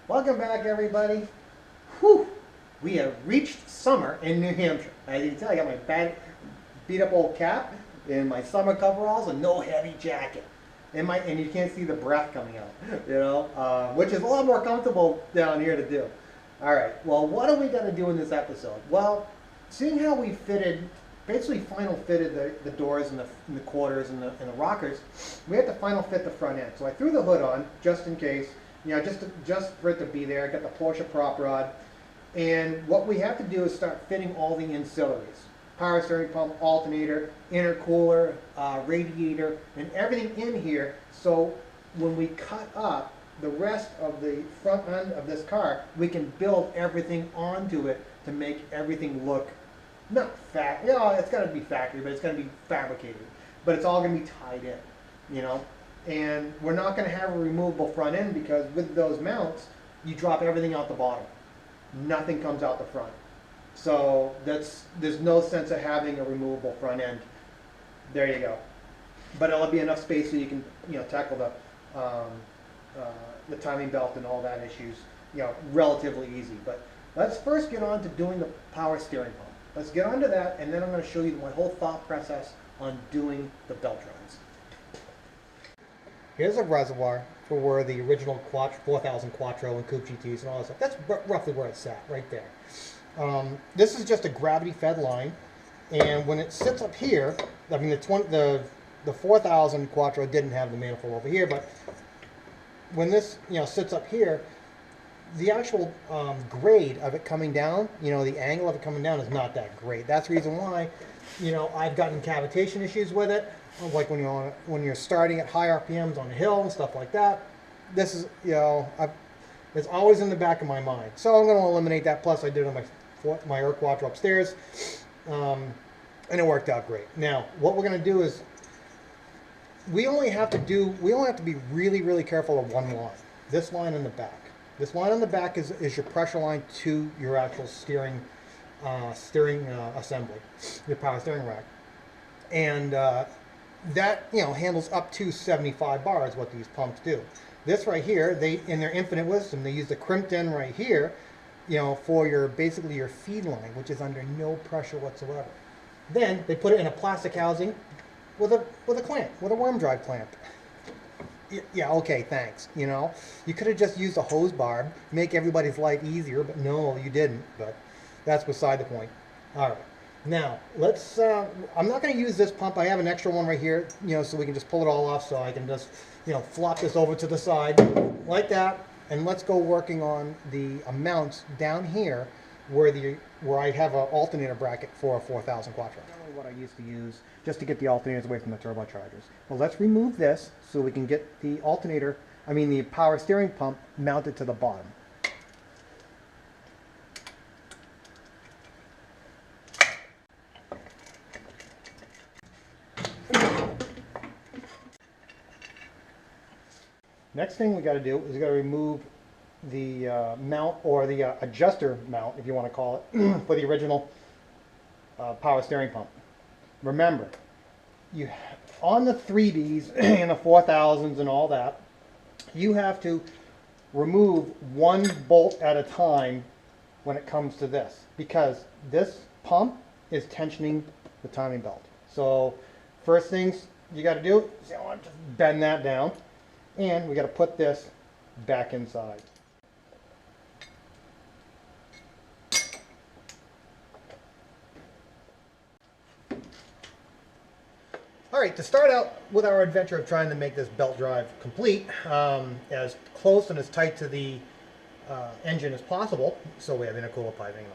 Welcome back, everybody. Whew! We have reached summer in New Hampshire. As you can tell, I got my bad, beat up old cap and my summer coveralls and no heavy jacket. And you can't see the breath coming out, which is a lot more comfortable down here to do. All right, well, what are we going to do in this episode? Well, seeing how we basically final fitted the doors and the quarters and the rockers, we had to final fit the front end. So I threw the hood on just in case, just for it to be there. I got the Porsche prop rod. And what we have to do is start fitting all the ancillaries. Power steering pump, alternator, intercooler, radiator, and everything in here. So when we cut up the rest of the front end of this car, we can build everything onto it to make everything look not it's going to be factory, but it's going to be fabricated. But it's all going to be tied in, And we're not going to have a removable front end because with those mounts, you drop everything out the bottom. Nothing comes out the front. So there's no sense of having a removable front end. There you go. But it'll be enough space so you can tackle the timing belt and all that issues relatively easy. But let's first get on to doing the power steering pump. Let's get on to that, and then I'm going to show you my whole thought process on doing the belt drives. Here's a reservoir for where the original 4000 Quattro and Coupe GTs and all that stuff. That's roughly where it's at, right there. This is just a gravity-fed line, and when it sits up here, I mean the 4000 Quattro didn't have the manifold over here, but when this sits up here, the actual grade of it coming down, the angle of it coming down is not that great. That's the reason why, I've gotten cavitation issues with it, like when you're starting at high RPMs on a hill and stuff like that. This is, it's always in the back of my mind. So I'm going to eliminate that. Plus, I did it on my Air Quattro upstairs, and it worked out great. Now, what we're going to do is we only have to be really, really careful of one line. This line in the back. This line on the back is your pressure line to your actual steering assembly, your power steering rack, and that handles up to 75 bars. What these pumps do. This right here, in their infinite wisdom, they use the crimped in right here, for basically your feed line, which is under no pressure whatsoever. Then they put it in a plastic housing with a clamp, with a worm drive clamp. Yeah, okay, thanks. You could have just used a hose barb, make everybody's life easier, but no, you didn't. But that's beside the point. All right, now let's. I'm not going to use this pump. I have an extra one right here, so we can just pull it all off. So I can just, flop this over to the side like that, and let's go working on the amounts down here, where I have an alternator bracket for a 4000 Quattro. What I used to use just to get the alternators away from the turbochargers. Well, let's remove this so we can get the the power steering pump mounted to the bottom. Next thing we got to do is we got to remove the mount, or the adjuster mount, if you want to call it, for the original power steering pump. Remember, on the 3Bs and the 4000s and all that, you have to remove one bolt at a time when it comes to this, because this pump is tensioning the timing belt. So first things you got to do is just bend that down, and we got to put this back inside. All right, to start out with our adventure of trying to make this belt drive complete, as close and as tight to the engine as possible, so we have intercooler piping and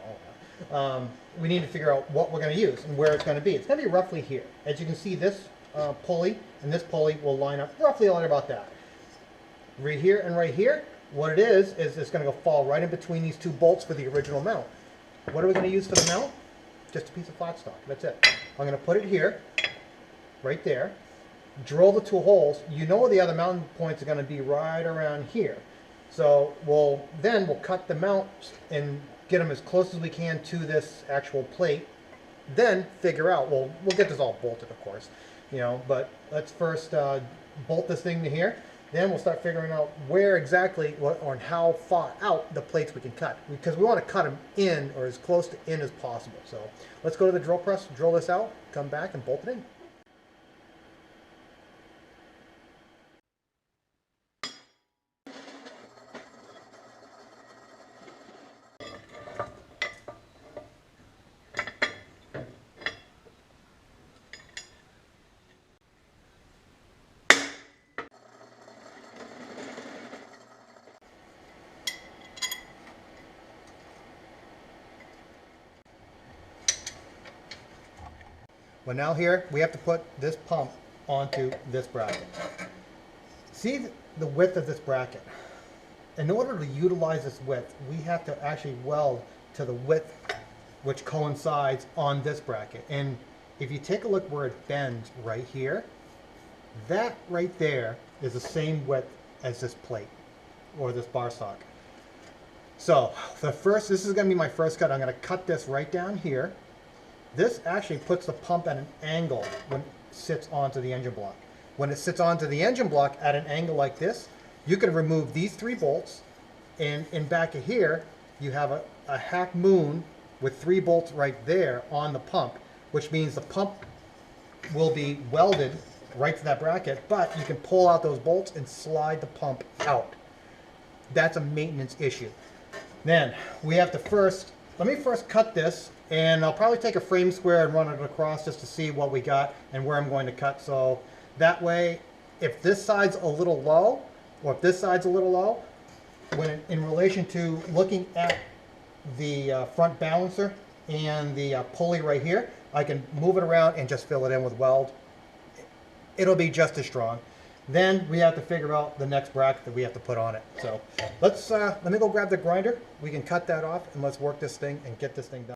all that, we need to figure out what we're going to use and where it's going to be. It's going to be roughly here. As you can see, this pulley and this pulley will line up roughly right about that. Right here and right here, what it is it's going to go fall right in between these two bolts for the original mount. What are we going to use for the mount? Just a piece of flat stock. That's it. I'm going to put it here. Right there, drill the two holes. The other mounting points are going to be right around here. So we'll cut the mounts and get them as close as we can to this actual plate. Then figure out, we'll get this all bolted, of course, but let's first bolt this thing to here. Then we'll start figuring out where exactly or how far out the plates we can cut, because we want to cut them in or as close to in as possible. So let's go to the drill press, drill this out, come back and bolt it in. Well, now here we have to put this pump onto this bracket. See the width of this bracket. In order to utilize this width, we have to actually weld to the width which coincides on this bracket. And if you take a look where it bends right here, that right there is the same width as this plate or this bar socket. So this is going to be my first cut. I'm going to cut this right down here. This actually puts the pump at an angle when it sits onto the engine block. When it sits onto the engine block at an angle like this, you can remove these 3 bolts, and in back of here, you have a half moon with 3 bolts right there on the pump, which means the pump will be welded right to that bracket, but you can pull out those bolts and slide the pump out. That's a maintenance issue. Then we have to let me first cut this, and I'll probably take a frame square and run it across just to see what we got and where I'm going to cut. So that way, if this side's a little low, or if this side's a little low, in relation to looking at the front balancer and the pulley right here, I can move it around and just fill it in with weld. It'll be just as strong. Then we have to figure out the next bracket that we have to put on it. So let me go grab the grinder. We can cut that off, and let's work this thing and get this thing done.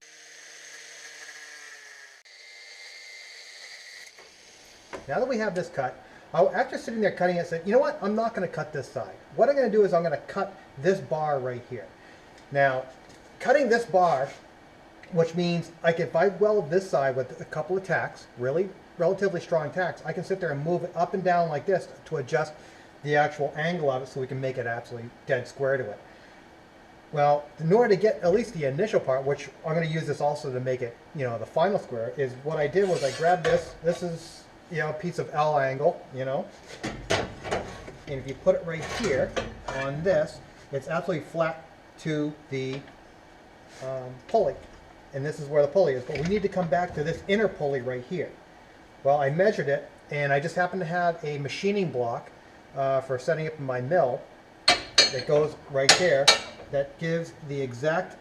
Now that we have this cut, after sitting there cutting it, I said, you know what? I'm not going to cut this side. What I'm going to do is I'm going to cut this bar right here. Now, cutting this bar, which means if I weld this side with a couple of tacks, relatively strong tacks, I can sit there and move it up and down like this to adjust the actual angle of it so we can make it absolutely dead square to it. Well, in order to get at least the initial part, which I'm going to use this also to make it, the final square, is what I did was I grabbed this. This is, a piece of L angle, and if you put it right here on this, it's absolutely flat to the pulley, and this is where the pulley is. But we need to come back to this inner pulley right here. Well, I measured it, and I just happen to have a machining block for setting up in my mill that goes right there, that gives the exact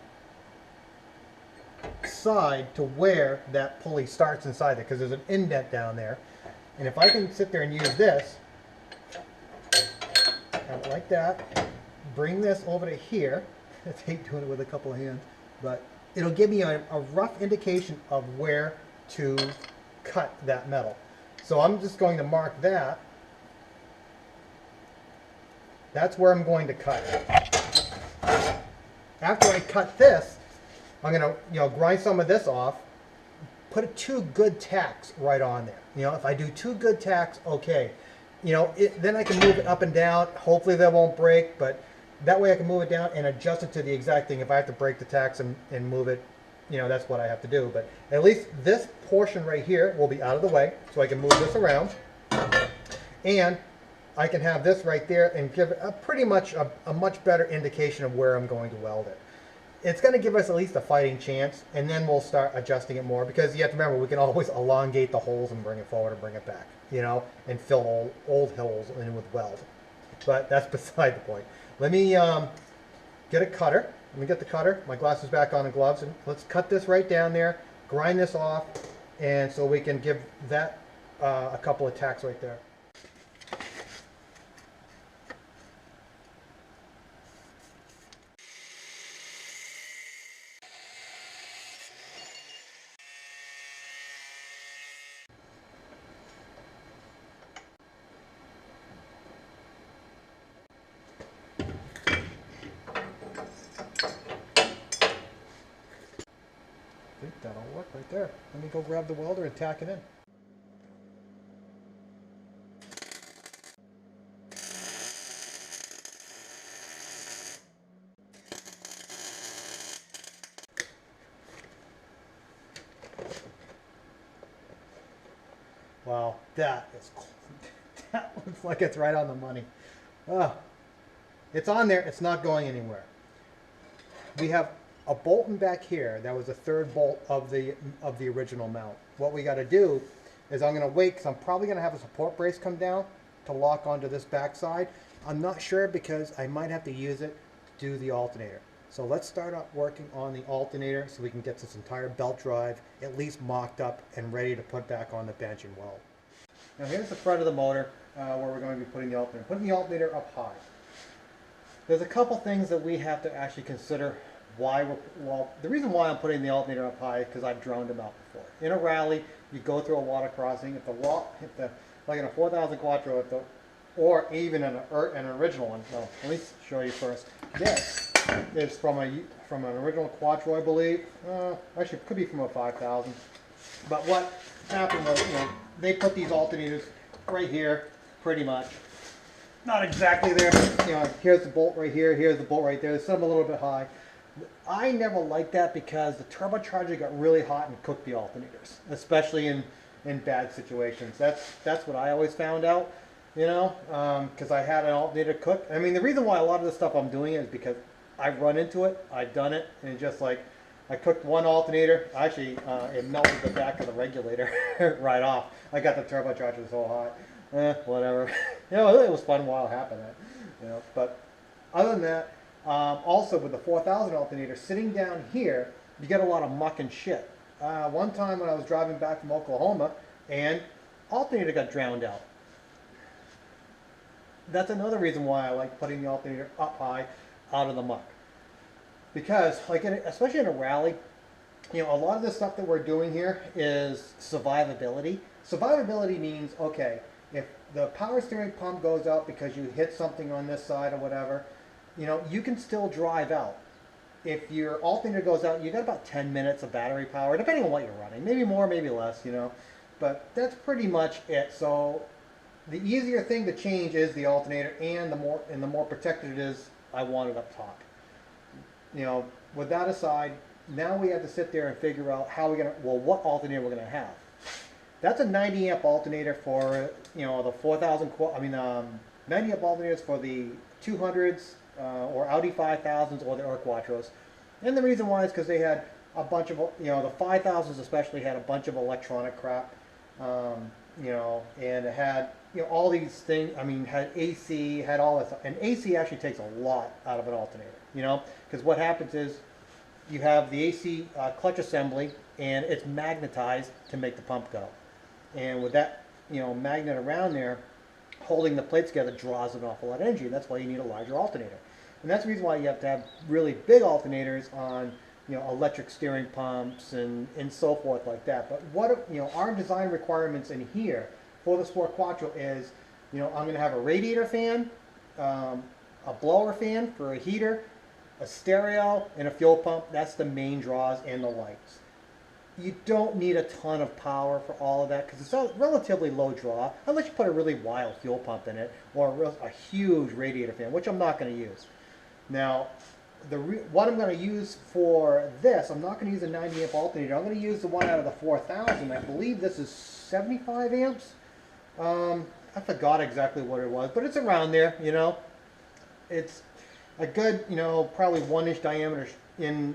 side to where that pulley starts inside it, because there's an indent down there. And if I can sit there and use this, have it like that, bring this over to here. I hate doing it with a couple of hands, but it'll give me a rough indication of where to cut that metal. So I'm just going to mark that. That's where I'm going to cut. After I cut this, I'm going to grind some of this off, put 2 good tacks right on there. If I do 2 good tacks, okay. Then I can move it up and down. Hopefully that won't break, but that way I can move it down and adjust it to the exact thing. If I have to break the tacks and move it, that's what I have to do. But at least this portion right here will be out of the way, so I can move this around. And I can have this right there and give pretty much a much better indication of where I'm going to weld it. It's going to give us at least a fighting chance, and then we'll start adjusting it more, because you have to remember, we can always elongate the holes and bring it forward and bring it back, and fill old holes in with weld. But that's beside the point. Let me get a cutter. Let me get the cutter, my glasses back on and gloves, and let's cut this right down there, grind this off, and so we can give that a couple of tacks right there. I think that'll work right there. Let me go grab the welder and tack it in. Wow, that is cool. That looks like it's right on the money. Oh, it's on there. It's not going anywhere. We have a bolt in back here. That was the third bolt of the original mount. What we got to do is I'm going to wait because I'm probably going to have a support brace come down to lock onto this back side. I'm not sure because I might have to use it to do the alternator. So let's start up working on the alternator so we can get this entire belt drive at least mocked up and ready to put back on the bench and weld. Now here's the front of the motor where we're going to be putting the alternator. Putting the alternator up high. There's a couple things that we have to actually consider why the reason why I'm putting the alternator up high is because I've drowned them out before. In a rally, you go through a water crossing, like in a 4000 Quattro, or even an original one. Well, let me show you first. This is from an original Quattro, I believe. Actually, it could be from a 5000. But what happened was, they put these alternators right here, pretty much. Not exactly there, but here's the bolt right here, here's the bolt right there. They set them a little bit high. I never liked that because the turbocharger got really hot and cooked the alternators, especially in bad situations. That's what I always found out, because I had an alternator cook. I mean, the reason why a lot of the stuff I'm doing is because I've run into it, I've done it, and just like I cooked one alternator. Actually, it melted the back of the regulator right off. I got the turbocharger so hot. Whatever. It was fun while it happened. But other than that, also with the 4000 alternator sitting down here, you get a lot of muck and shit. One time when I was driving back from Oklahoma, and alternator got drowned out. That's another reason why I like putting the alternator up high, out of the muck. Because, especially in a rally, a lot of the stuff that we're doing here is survivability. Survivability means, okay, if the power steering pump goes out because you hit something on this side or whatever, you can still drive out. If your alternator goes out, you got about 10 minutes of battery power, depending on what you're running. Maybe more, maybe less, But that's pretty much it. So the easier thing to change is the alternator, and the more protected it is, I want it up top. With that aside, now we have to sit there and figure out what alternator we're gonna have. That's a 90 amp alternator for the 4000. 90 amp alternators for the 200s or Audi 5000s or the Quattros. And the reason why is because they had a bunch of the 5000s especially had a bunch of electronic crap. And it had all these things. Had AC, had all that stuff. And AC actually takes a lot out of an alternator. Because what happens is you have the AC clutch assembly, and it's magnetized to make the pump go. And with that, magnet around there, holding the plates together draws an awful lot of energy. And that's why you need a larger alternator. And that's the reason why you have to have really big alternators on, electric steering pumps and so forth like that. But what, our design requirements in here for the Sport Quattro is, I'm going to have a radiator fan, a blower fan for a heater, a stereo, and a fuel pump. That's the main draws, and the lights. You don't need a ton of power for all of that because it's a relatively low draw, unless you put a really wild fuel pump in it or a huge radiator fan, which I'm not going to use. Now, what I'm going to use for this, I'm not going to use a 90 amp alternator. I'm going to use the one out of the 4000. I believe this is 75 amps. I forgot exactly what it was, but it's around there, It's a good, probably 1-inch diameter in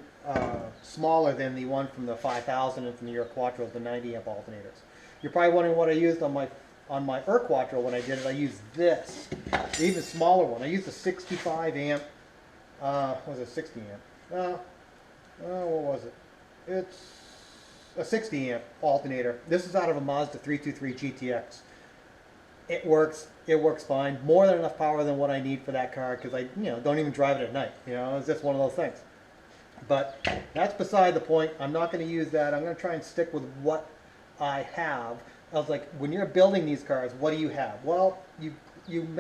smaller than the one from the 5000 and from the Quattro, the 90 amp alternators. You're probably wondering what I used on my Quattro when I did it. I used this, the even smaller one. I used a 65 amp. Was it 60 amp? What was it? It's a 60 amp alternator. This is out of a Mazda 323 GTX. It works fine. More than enough power than what I need for that car because I, don't even drive it at night. It's just one of those things. But that's beside the point. I'm not going to use that. I'm going to try and stick with what I have. I was like, when you're building these cars, what do you have? Well, you've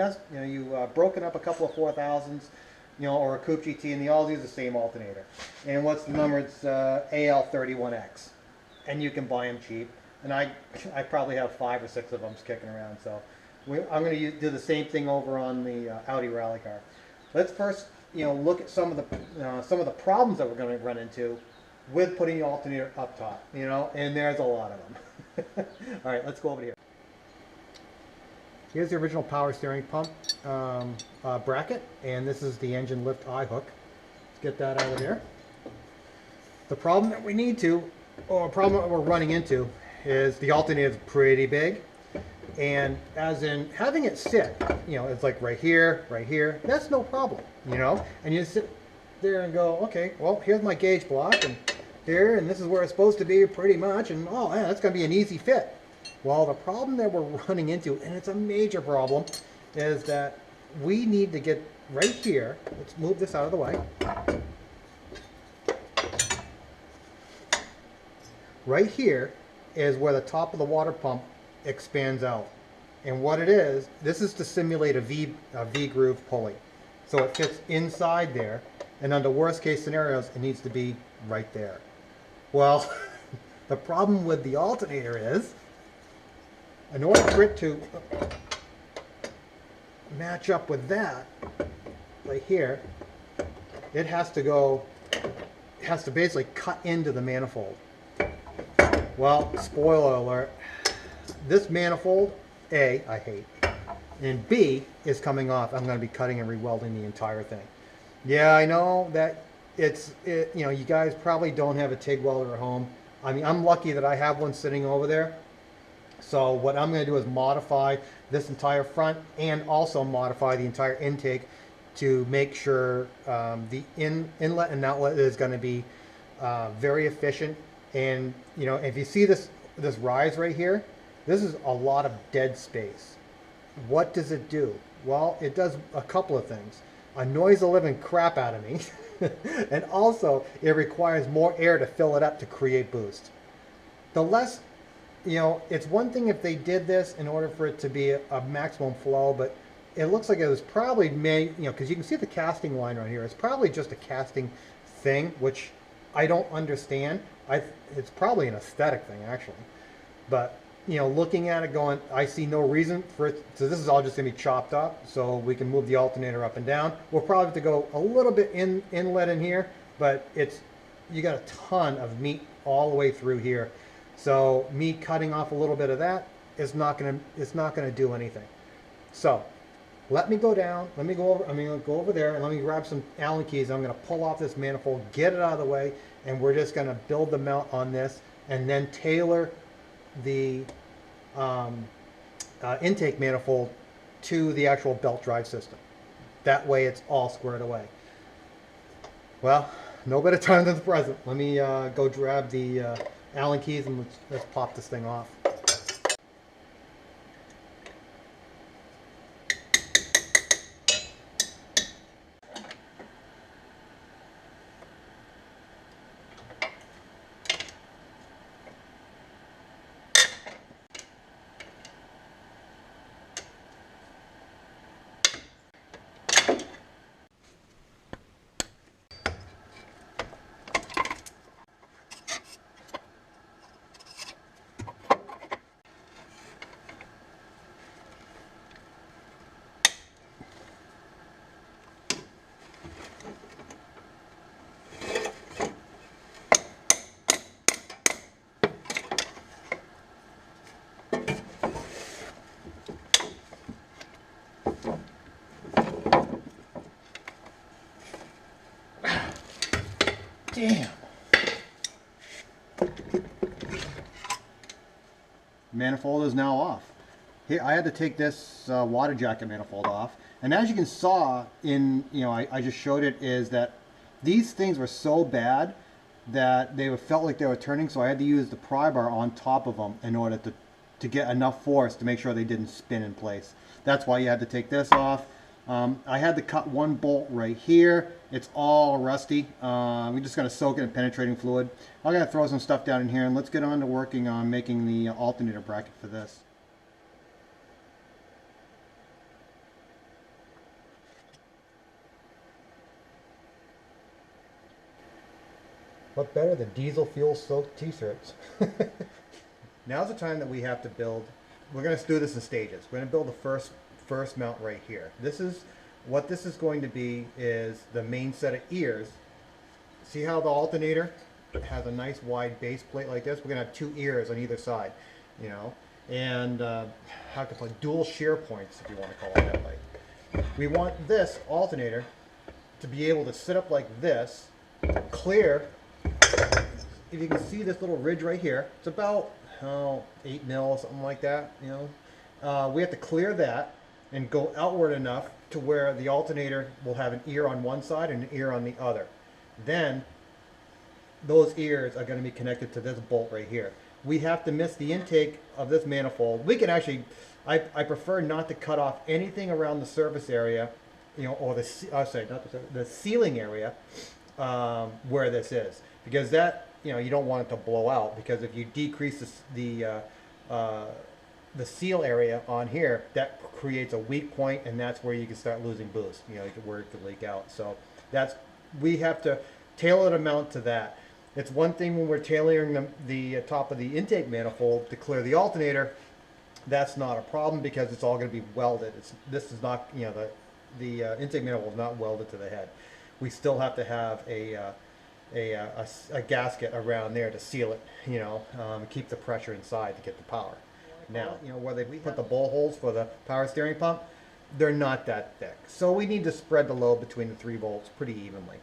broken up a couple of 4000s, or a Coupe GT, and they all use the same alternator. And what's the number? It's AL31X, and you can buy them cheap. And I probably have 5 or 6 of them kicking around. So I'm going to do the same thing over on the Audi rally car. Let's first look at some of the problems that we're going to run into with putting the alternator up top. And there's a lot of them. All right, let's go over here. Here's the original power steering pump bracket, and this is the engine lift eye hook. Let's get that out of there. The problem that we need to, or problem that we're running into, is the alternator is pretty big. And as in having it sit, it's like right here, that's no problem, And you sit there and go, okay, well, here's my gauge block, and here, and this is where it's supposed to be pretty much, and oh, yeah, that's going to be an easy fit. Well, the problem that we're running into, and it's a major problem, is that we need to get right here. Let's move this out of the way. Right here is where the top of the water pump expands out. And what it is, this is to simulate a V groove pulley. So it fits inside there, and under worst case scenarios, it needs to be right there. Well, the problem with the alternator is, in order for it to match up with that, right here, it has to basically cut into the manifold. Well, spoiler alert, this manifold, A, I hate, and B, is coming off. I'm going to be cutting and rewelding the entire thing. Yeah, I know that you guys probably don't have a TIG welder at home. I mean, I'm lucky that I have one sitting over there. So what I'm going to do is modify this entire front and also modify the entire intake to make sure the inlet and outlet is going to be very efficient. And if you see this rise right here, this is a lot of dead space. What does it do? Well, it does a couple of things. Annoys the living crap out of me. And also, it requires more air to fill it up to create boost. The less, it's one thing if they did this in order for it to be a maximum flow, but it looks like it was probably made, because you can see the casting line right here. It's probably just a casting thing, which I don't understand. It's probably an aesthetic thing, actually. But, looking at it going, I see no reason for it. So this is all just going to be chopped up so we can move the alternator up and down. We'll probably have to go a little bit inlet in here, but you got a ton of meat all the way through here. So me cutting off a little bit of that is not going to do anything. So let me go down. Let me go over. I'm going to go over there and let me grab some Allen keys. I'm going to pull off this manifold, get it out of the way, and we're just going to build the mount on this and then tailor the intake manifold to the actual belt drive system. That way it's all squared away. Well, no better time than the present. Let me go grab the Allen keys and let's pop this thing off. Damn. Manifold is now off. Here, I had to take this water jacket manifold off. And as you can saw in, I just showed it, is that these things were so bad that they felt like they were turning, so I had to use the pry bar on top of them in order to get enough force to make sure they didn't spin in place. That's why you had to take this off. I had to cut one bolt right here. It's all rusty. We're just going to soak it in penetrating fluid. I'm going to throw some stuff down in here and let's get on to working on making the alternator bracket for this. What better than diesel fuel soaked t-shirts? Now's the time that we have to build. We're going to do this in stages. We're going to build the first mount right here. This is what this is going to be, is the main set of ears. See how the alternator has a nice wide base plate like this? We're going to have two ears on either side, and how can I put dual shear points, if you want to call it that way. We want this alternator to be able to sit up like this, clear. If you can see this little ridge right here, it's about 8 mil, something like that. You know, we have to clear that and go outward enough to where the alternator will have an ear on one side and an ear on the other. Then those ears are going to be connected to this bolt right here. We have to miss the intake of this manifold. We can actually, I prefer not to cut off anything around the surface area, you know, or the ceiling area where this is, because that, you know, you don't want it to blow out, because if you decrease the seal area on here, that creates a weak point, and that's where you can start losing boost, you know, where it could leak out. So that's, we have to tailor the mount to that. It's one thing when we're tailoring the top of the intake manifold to clear the alternator. That's not a problem because it's all going to be welded. This is not, you know, the intake manifold is not welded to the head. We still have to have a gasket around there to seal it, you know, keep the pressure inside to get the power. Now, you know, where they put the bowl holes for the power steering pump, they're not that thick. So we need to spread the load between the 3 bolts pretty evenly,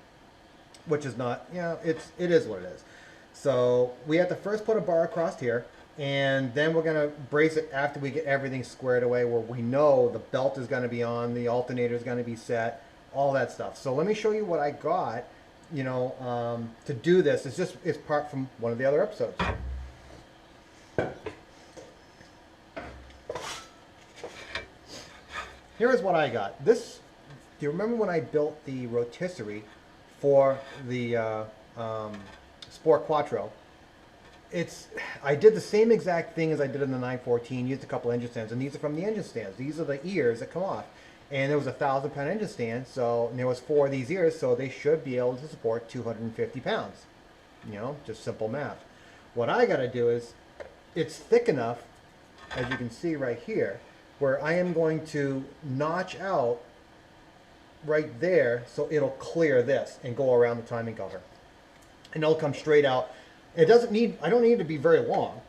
which is not, you know, it is what it is. So we have to first put a bar across here, and then we're going to brace it after we get everything squared away, where we know the belt is going to be on, the alternator is going to be set, all that stuff. So let me show you what I got, you know, to do this. It's part from one of the other episodes. Here is what I got. This, do you remember when I built the rotisserie for the Sport Quattro? I did the same exact thing as I did in the 914, used a couple engine stands, and these are from the engine stands. These are the ears that come off. And there was a 1,000-pound engine stand, so and there was 4 of these ears, so they should be able to support 250 pounds. You know, just simple math. What I got to do is, it's thick enough, as you can see right here, where I am going to notch out right there so it'll clear this and go around the timing cover. And it'll come straight out. It doesn't need, I don't need it to be very long,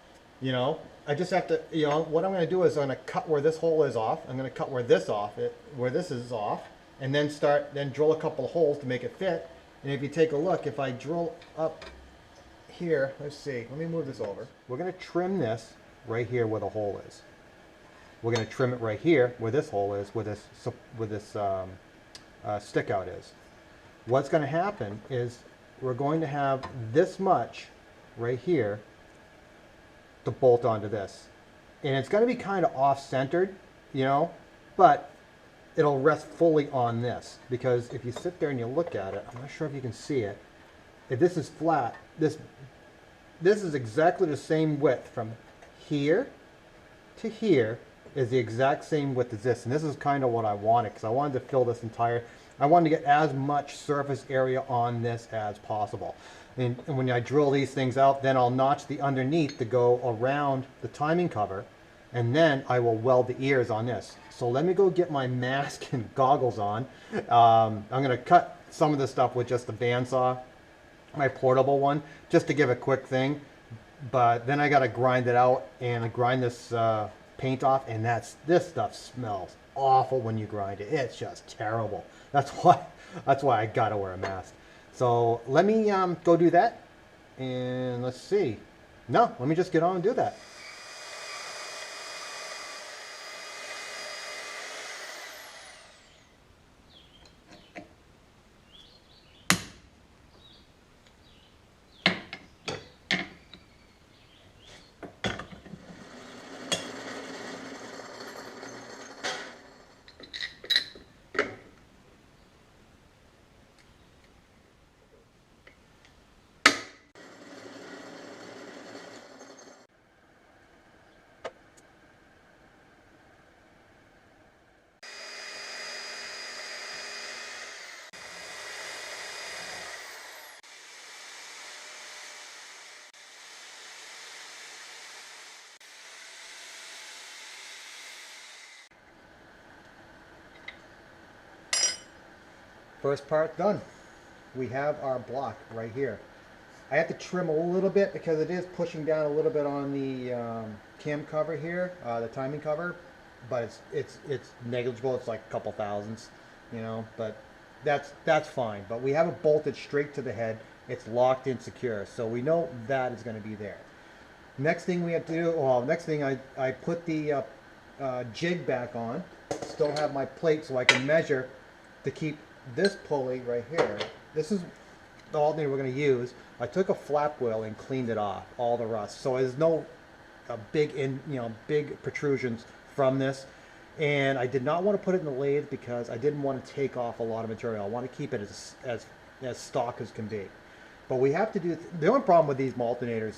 you know. I just have to, you know, what I'm going to do is I'm going to cut where this hole is off. I'm going to cut where this where this is off, and then drill a couple of holes to make it fit. And if you take a look, if I drill up here, let's see, let me move this over. We're going to trim this right here where the hole is. We're going to trim it right here where this hole is, where this stick out is. What's going to happen is we're going to have this much right here to bolt onto this. And it's going to be kind of off-centered, you know, but it'll rest fully on this, because if you sit there and you look at it, I'm not sure if you can see it, if this is flat, this is exactly the same width from here to here is the exact same width as this. And this is kind of what I wanted, because I wanted to fill this entire, I wanted to get as much surface area on this as possible. And when I drill these things out, then I'll notch the underneath to go around the timing cover, and then I will weld the ears on this. So let me go get my mask and goggles on. I'm going to cut some of this stuff with just the bandsaw, my portable one, just to give a quick thing. But then I got to grind it out and grind this paint off, and this stuff smells awful when you grind it. It's just terrible. That's why I got to wear a mask. So let me go do that, and let's see. No, let me just get on and do that. First part done. We have our block right here. I have to trim a little bit because it is pushing down a little bit on the cam cover here, the timing cover, but it's negligible. It's like a couple thousands, you know, but that's fine. But we have it bolted straight to the head. It's locked in secure, so we know that is going to be there. Next thing we have to do, well, next thing I put the jig back on. Still have my plate so I can measure to keep this pulley right here. This is the alternator we're going to use. I took a flap wheel and cleaned it off, all the rust. So there's no big protrusions from this. And I did not want to put it in the lathe because I didn't want to take off a lot of material. I want to keep it as stock as can be. But we have to do, the only problem with these alternators,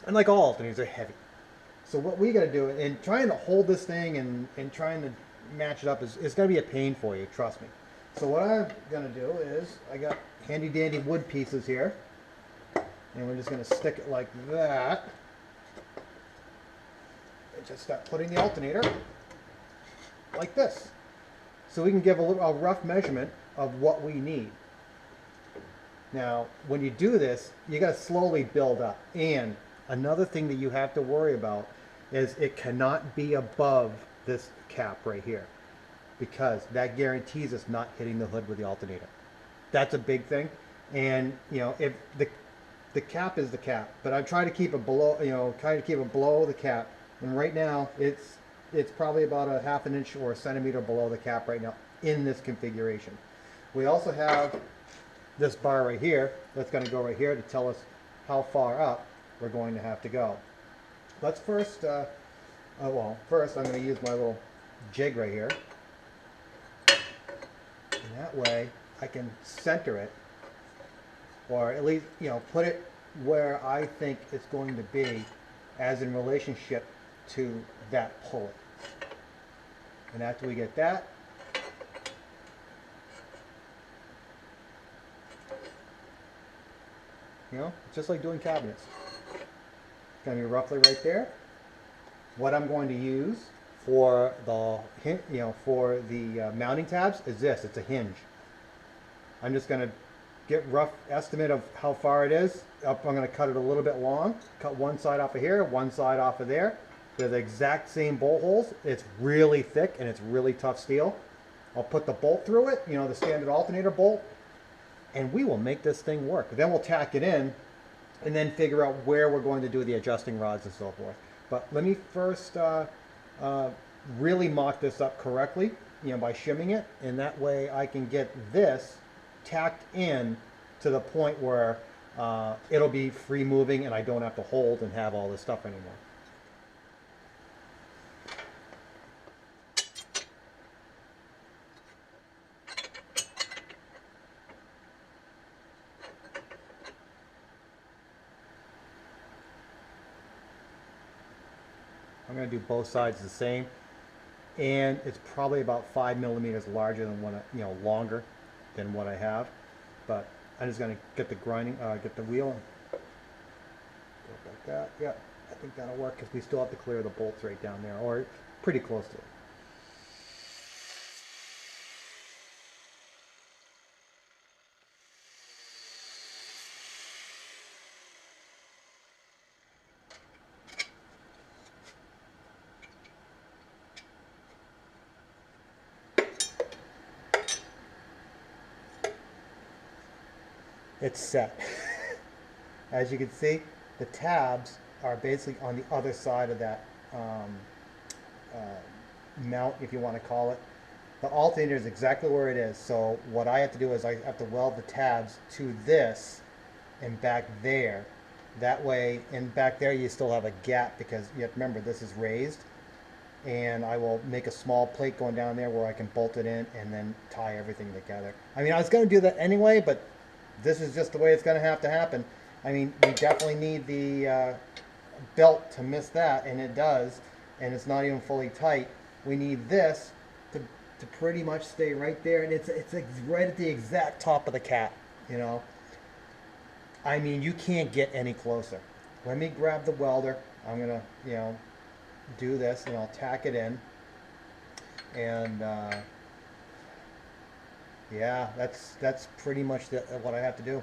and like all alternators, they're heavy. So what we got to do, and trying to hold this thing and trying to match it up is going to be a pain for you, trust me. So what I'm going to do is, I got handy dandy wood pieces here, and we're just going to stick it like that, and just start putting the alternator like this. So we can give a rough measurement of what we need. Now, when you do this, you got to slowly build up. And another thing that you have to worry about is it cannot be above this cap right here, because that guarantees us not hitting the hood with the alternator. That's a big thing. And you know, if the cap is the cap, but I try to keep it below, below the cap. And right now it's probably about a half an inch or a centimeter below the cap right now in this configuration. We also have this bar right here that's going to go right here to tell us how far up we're going to have to go. Let's first, first I'm going to use my little jig right here. And that way I can center it, or at least, put it where I think it's going to be as in relationship to that pulley. And after we get that, it's just like doing cabinets. It's going to be roughly right there. What I'm going to use for the mounting tabs is this. It's a hinge. I'm just going to get rough estimate of how far it is. I'm going to cut it a little bit long. Cut one side off of here, one side off of there. They're the exact same bolt holes. It's really thick and it's really tough steel. I'll put the bolt through it, the standard alternator bolt, and we will make this thing work. Then we'll tack it in and then figure out where we're going to do the adjusting rods and so forth. But let me first really mock this up correctly, by shimming it, and that way I can get this tacked in to the point where it'll be free moving and I don't have to hold and have all this stuff anymore. I'm going to do both sides the same, and it's probably about 5 millimeters larger than what longer than what I have. But I'm just going to get the grinding, get the wheel, go like that. Yeah, I think that'll work because we still have to clear the bolts right down there, or pretty close to it. It's set. As you can see, the tabs are basically on the other side of that mount, if you want to call it. The alternator is exactly where it is. So what I have to do is I have to weld the tabs to this and back there. That way, and back there you still have a gap because you have to remember this is raised. And I will make a small plate going down there where I can bolt it in and then tie everything together. I mean, I was going to do that anyway, but this is just the way it's going to have to happen. I mean, we definitely need the belt to miss that, and it does, and it's not even fully tight. We need this to pretty much stay right there, and it's right at the exact top of the cap, I mean, you can't get any closer. Let me grab the welder. I'm going to, do this, and I'll tack it in, and yeah, that's pretty much what I have to do.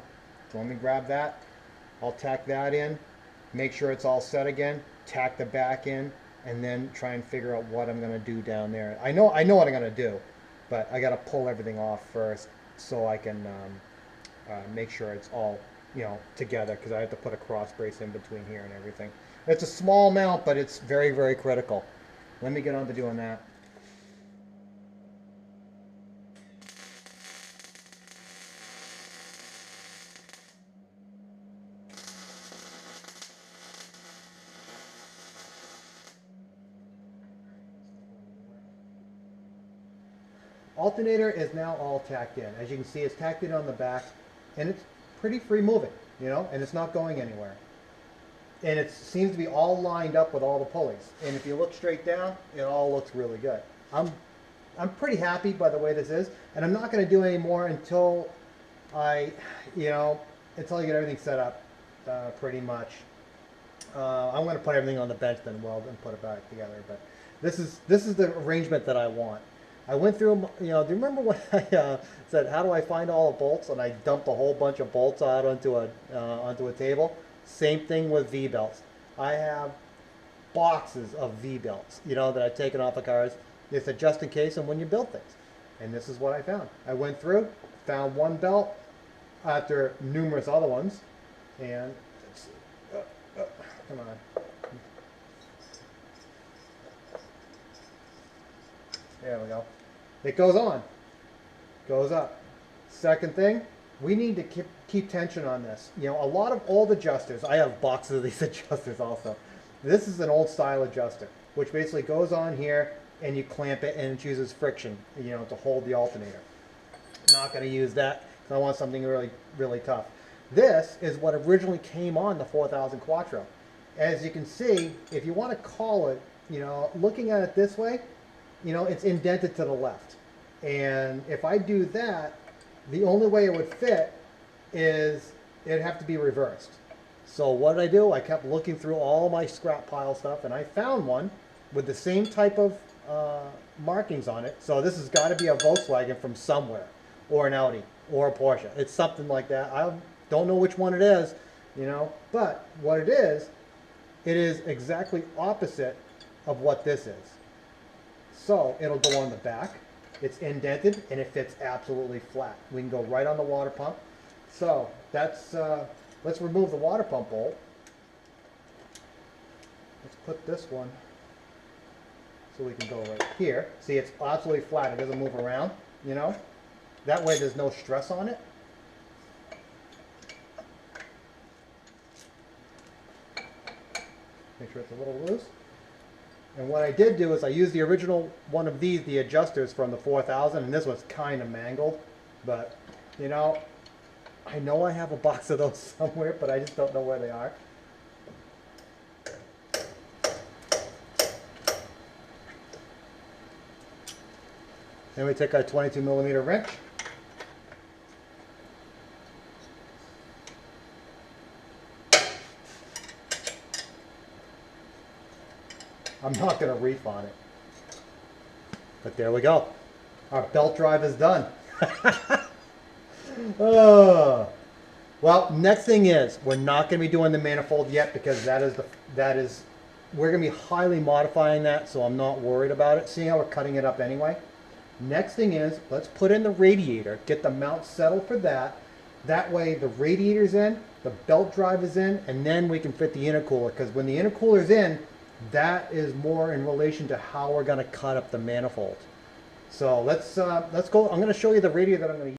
So let me grab that. I'll tack that in, make sure it's all set again, tack the back in, and then try and figure out what I'm going to do down there. I know what I'm going to do, but I got to pull everything off first so I can make sure it's all, you know, together, because I have to put a cross brace in between here and everything. It's a small amount, but it's very, very critical. Let me get on to doing that. Alternator is now all tacked in. As you can see, it's tacked in on the back, and it's pretty free moving, you know, and it's not going anywhere. And it seems to be all lined up with all the pulleys. And if you look straight down, it all looks really good. I'm pretty happy by the way this is, and I'm not going to do any more until I get everything set up pretty much. I'm going to put everything on the bench, then weld and put it back together. But this is the arrangement that I want. I went through, do you remember when I said, how do I find all the bolts? And I dumped a whole bunch of bolts out onto a table. Same thing with V-belts. I have boxes of V-belts, that I've taken off of cars. It's a just in case and when you build things. And this is what I found. I went through, found one belt after numerous other ones. And let's see. Come on. There we go. It goes on, goes up. Second thing, we need to keep tension on this. A lot of old adjusters, I have boxes of these adjusters also. This is an old style adjuster, which basically goes on here and you clamp it and it uses friction, to hold the alternator. Not going to use that because I want something really, really tough. This is what originally came on the 4000 Quattro. As you can see, if you want to call it, looking at it this way, it's indented to the left. And if I do that, the only way it would fit is it'd have to be reversed. So what did I do? I kept looking through all my scrap pile stuff, and I found one with the same type of markings on it. So this has got to be a Volkswagen from somewhere, or an Audi, or a Porsche. It's something like that. I don't know which one it is, but what it is exactly opposite of what this is. So it'll go on the back, it's indented, and it fits absolutely flat. We can go right on the water pump. So that's, let's remove the water pump bolt. Let's put this one so we can go right here. See, it's absolutely flat, it doesn't move around, That way there's no stress on it. Make sure it's a little loose. And what I did do is I used the original one of these, the adjusters from the 4000, and this was kind of mangled. But, I know I have a box of those somewhere, but I just don't know where they are. Then we take our 22mm wrench. I'm not going to reef on it. But there we go. Our belt drive is done. Oh. Well, next thing is, we're not going to be doing the manifold yet because we're going to be highly modifying that, so I'm not worried about it. Seeing how we're cutting it up anyway. Next thing is, let's put in the radiator, get the mount settled for that. That way the radiator's in, the belt drive is in, and then we can fit the intercooler, because when the intercooler's in, that is more in relation to how we're going to cut up the manifold. So let's go. I'm going to show you the radiator that I'm going to use.